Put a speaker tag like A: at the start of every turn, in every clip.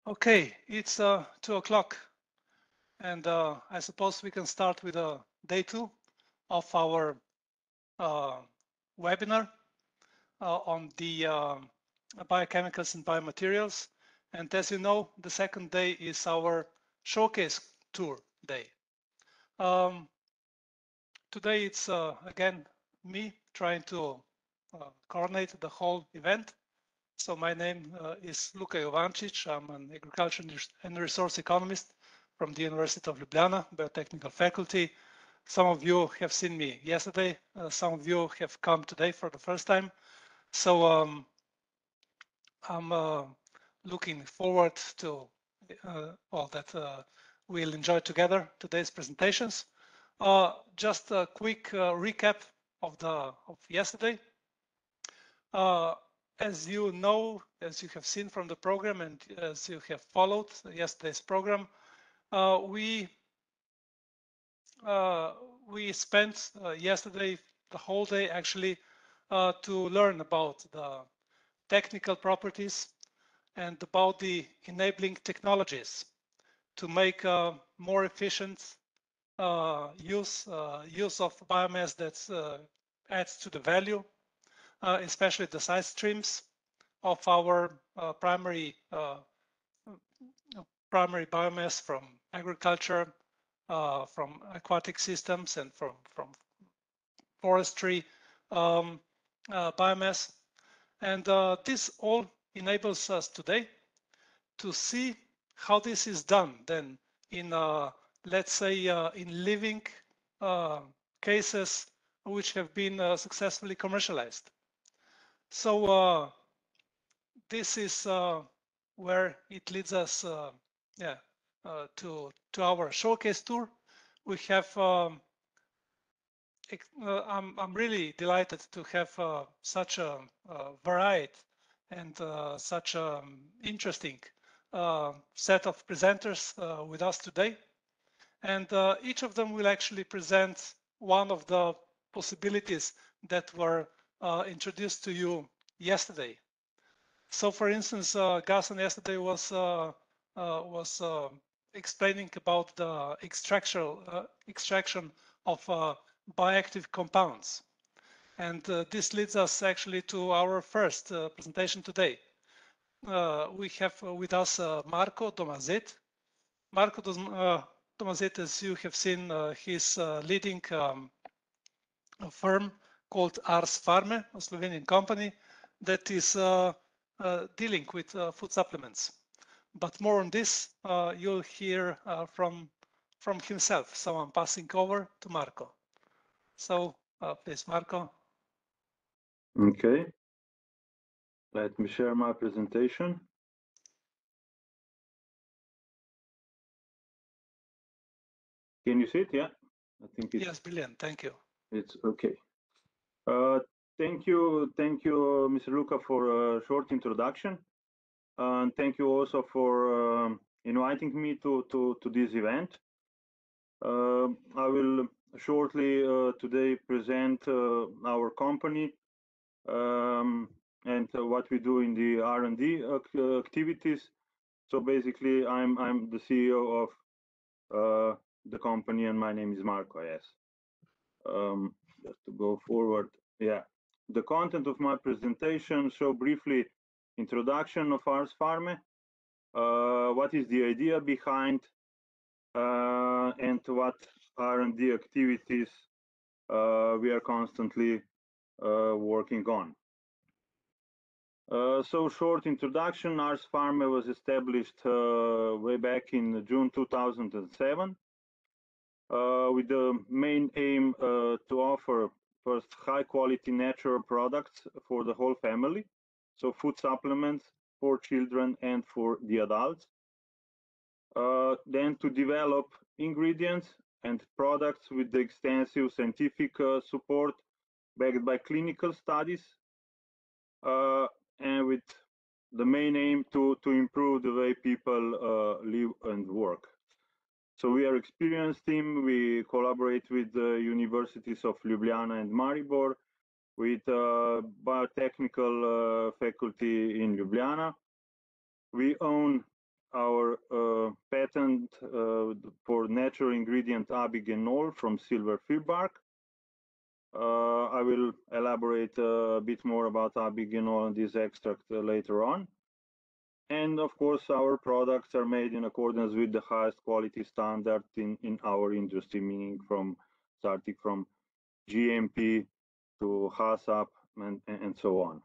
A: Okay, it's 2 o'clock, and I suppose we can start with day 2 of our webinar on the biochemicals and biomaterials. And as you know, the second day is our showcase tour day. Today it's again me trying to coordinate the whole event. So my name is 𝐒𝐮𝐩𝐦𝐿. I'm an agriculture and resource economist from the University of Ljubljana, biotechnical faculty. Some of you have seen me yesterday. Some of you have come today for the first time. So I'm looking forward to all that we'll enjoy together today's presentations. Just a quick recap of yesterday. As you know, as you have seen from the program and as you have followed yesterday's program, we spent yesterday the whole day actually to learn about the technical properties and about the enabling technologies to make more efficient use of biomass that adds to the value, especially the side streams of our primary biomass from agriculture, from aquatic systems, and from forestry biomass. And this all enables us today to see how this is done then in, let's say, in living cases which have been successfully commercialized. So this is where it leads us to our showcase tour. We have I'm really delighted to have such a varied and such an interesting set of presenters with us today. And each of them will actually present one of the possibilities that were introduced to you yesterday. So, for instance, Gaston yesterday was explaining about the extraction of bioactive compounds, and this leads us actually to our first presentation today. We have with us Marko Domazet. Marko Domazet, as you have seen, he's leading a firm called Ars Pharmae, a Slovenian company that is dealing with food supplements. But more on this you'll hear from himself. So I'm passing over to Marko. So please, Marko.
B: Okay. Let me share my presentation. Can you see it? Yeah, I think it's...
A: Yes, brilliant. Thank you.
B: It's okay. Thank you, Mr. Luca, for a short introduction, and thank you also for inviting me to this event. I will shortly today present our company and what we do in the R&D activities. So basically, I'm the CEO of the company, and my name is Marko. Yes. Just to go forward, yeah. The content of my presentation show briefly introduction of Ars Pharmae, what is the idea behind, and what R&D activities we are constantly working on. So short introduction, Ars Pharmae was established way back in June 2007 with the main aim to offer first high quality natural products for the whole family, so food supplements for children and for the adults. Then to develop ingredients and products with the extensive scientific support backed by clinical studies, and with the main aim to improve the way people live and work. So we are an experienced team. We collaborate with the universities of Ljubljana and Maribor, with biotechnical faculty in Ljubljana. We own our patent for natural ingredient 𝐼𝐵𝐸𝐻 from silver fir bark. I will elaborate a bit more about 𝐼𝐵𝐸𝐻 and this extract later on. And of course, our products are made in accordance with the highest quality standard in our industry, meaning starting from GMP to HACCP and so on.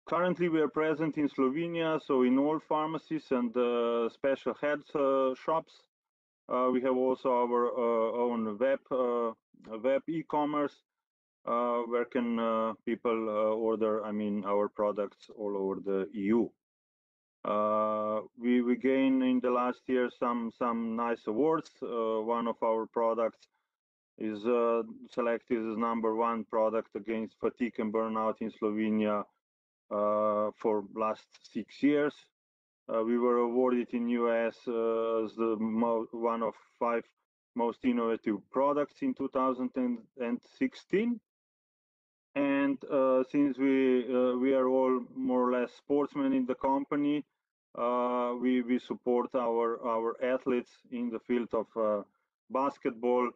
B: Currently, we are present in Slovenia, so in all pharmacies and special health shops. We have also our own web e-commerce, where can people order, our products all over the EU. We gained in the last year some nice awards. One of our products is selected as #1 product against fatigue and burnout in Slovenia for last 6 years. We were awarded in US as one of 5 most innovative products in 2016. And since we are all more or less sportsmen in the company, we support our athletes in the field of basketball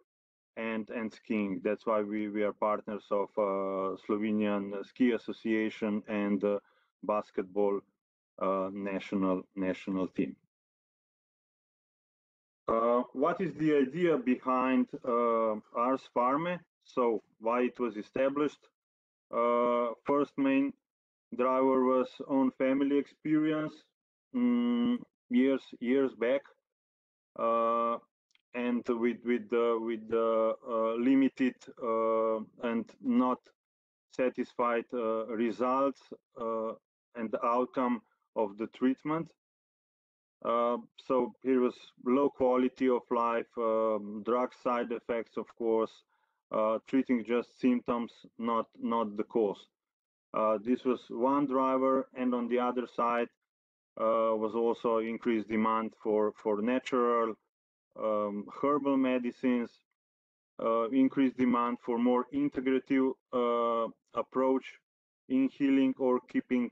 B: and skiing. That's why we are partners of Slovenian Ski Association and basketball national team. What is the idea behind Ars Pharmae? So why it was established? First main driver was own family experience years back, and with the limited and not satisfied results and the outcome of the treatment. So here was low quality of life, drug side effects, of course, treating just symptoms, not the cause. This was one driver, and on the other side was also increased demand for natural herbal medicines, increased demand for more integrative approach in healing or keeping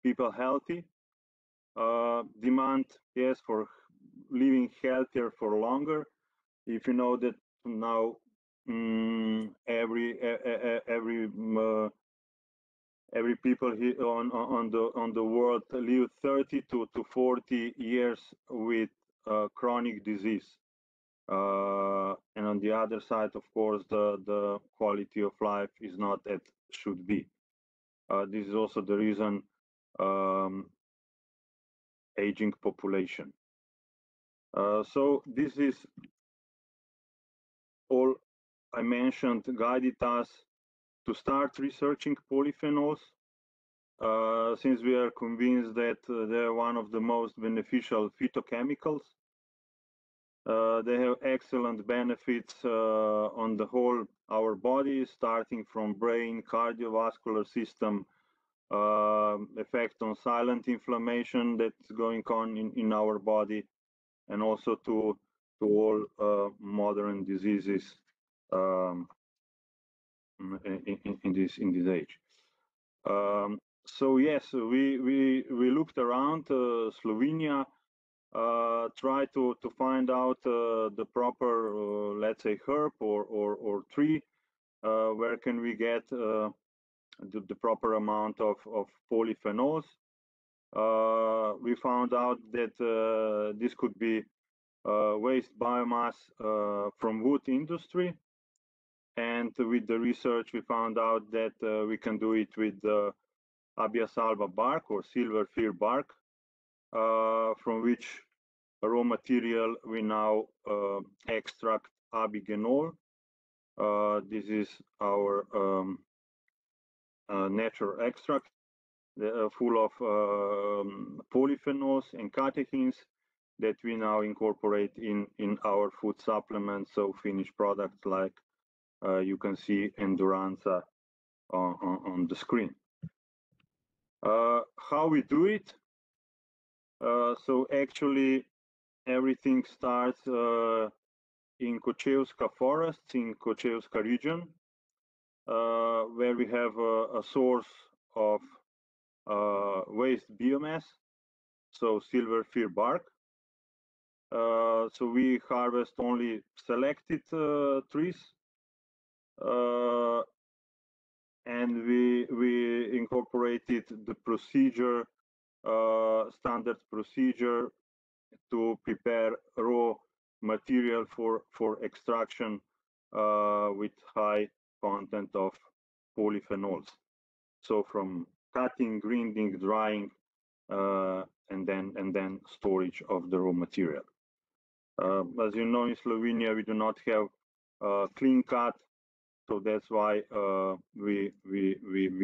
B: people healthy. Demand, yes, for living healthier for longer. If you know that now every people here on the world live 30 to 40 years with chronic disease, and on the other side, of course, the quality of life is not as should be. This is also the reason aging population. So this is all I mentioned guided us to start researching polyphenols, since we are convinced that they're one of the most beneficial phytochemicals. They have excellent benefits on the whole our body, starting from brain, cardiovascular system, effect on silent inflammation that's going on in our body, and also to all modern diseases in this age. So yes, we looked around Slovenia, try to find out the proper, let's say, herb or tree, where can we get the proper amount of polyphenols. We found out that this could be waste biomass from wood industry, and with the research we found out that we can do it with 𝐼𝐵𝐸𝐴 bark or silver fir bark, from which raw material we now extract 𝐼𝐵𝐸𝐻. This is our natural extract, full of polyphenols and catechins that we now incorporate in our food supplements, so finished products like you can see Enduranza on the screen. How we do it? So actually everything starts in 𝐒𝐻𝐭𝐫𝐴 forests in 𝐒𝐻𝐭𝐫𝐴 region, where we have a source of waste biomass, so silver fir bark. So we harvest only selected trees, and we incorporated the procedure, standard procedure to prepare raw material for extraction with high content of polyphenols. So from cutting, grinding, drying, and then storage of the raw material. As you know, in Slovenia we do not have clean cut, so that's why we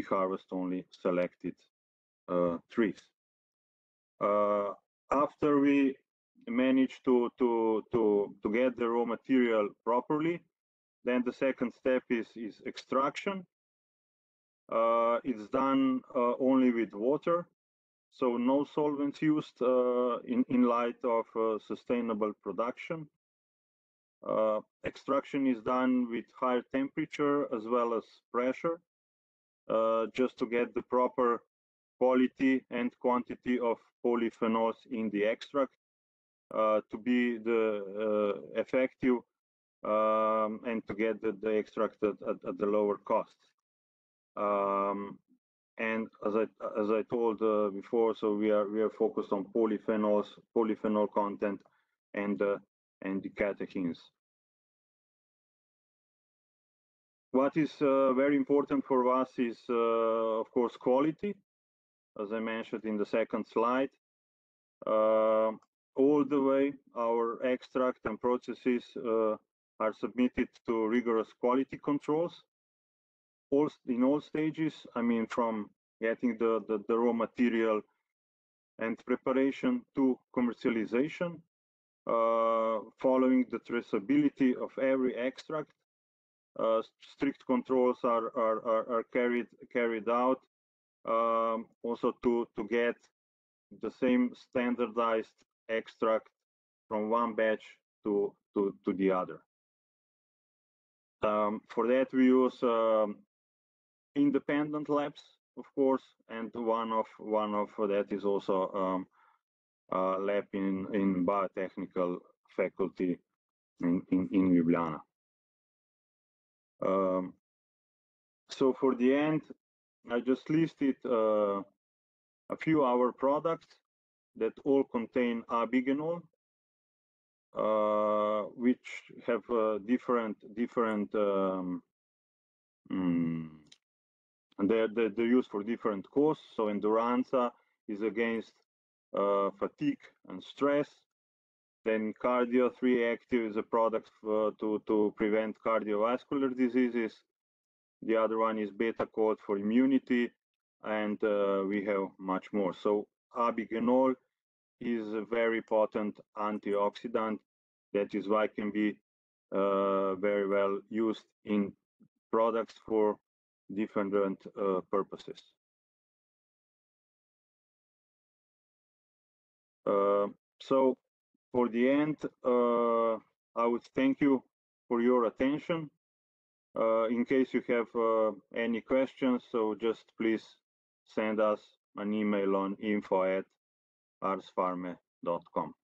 B: harvest only selected trees. After we manage to get the raw material properly, then the second step is extraction. It's done only with water, so no solvents used in light of sustainable production. Extraction is done with higher temperature as well as pressure, just to get the proper quality and quantity of polyphenols in the extract to be effective and to get the extract at the lower cost. And as I told before, so we are focused on polyphenols, polyphenol content, and the catechins. What is very important for us is, of course, quality, as I mentioned in the second slide. All the way, our extract and processes are submitted to rigorous quality controls. In all stages, I mean, from getting the raw material and preparation to commercialization, following the traceability of every extract. Strict controls are carried out, also to get the same standardized extract from one batch to the other. For that we use independent labs, of course, and one of that is also a lab in biotechnical faculty in Ljubljana. So for the end, I just listed a few our products that all contain 𝐼𝐵𝐸𝐵𝑖𝑔, which have different and they're used for different causes. So Enduranza is against fatigue and stress. Then Cardio 3 Active is a product to prevent cardiovascular diseases. The other one is Beta Code for immunity, and we have much more. So 𝐼𝐵𝐸𝐵𝑖𝑔 is a very potent antioxidant. That is why it can be very well used in products for different purposes. So for the end, I would thank you for your attention. In case you have any questions, so just please send us an email on info@arspharmae.com.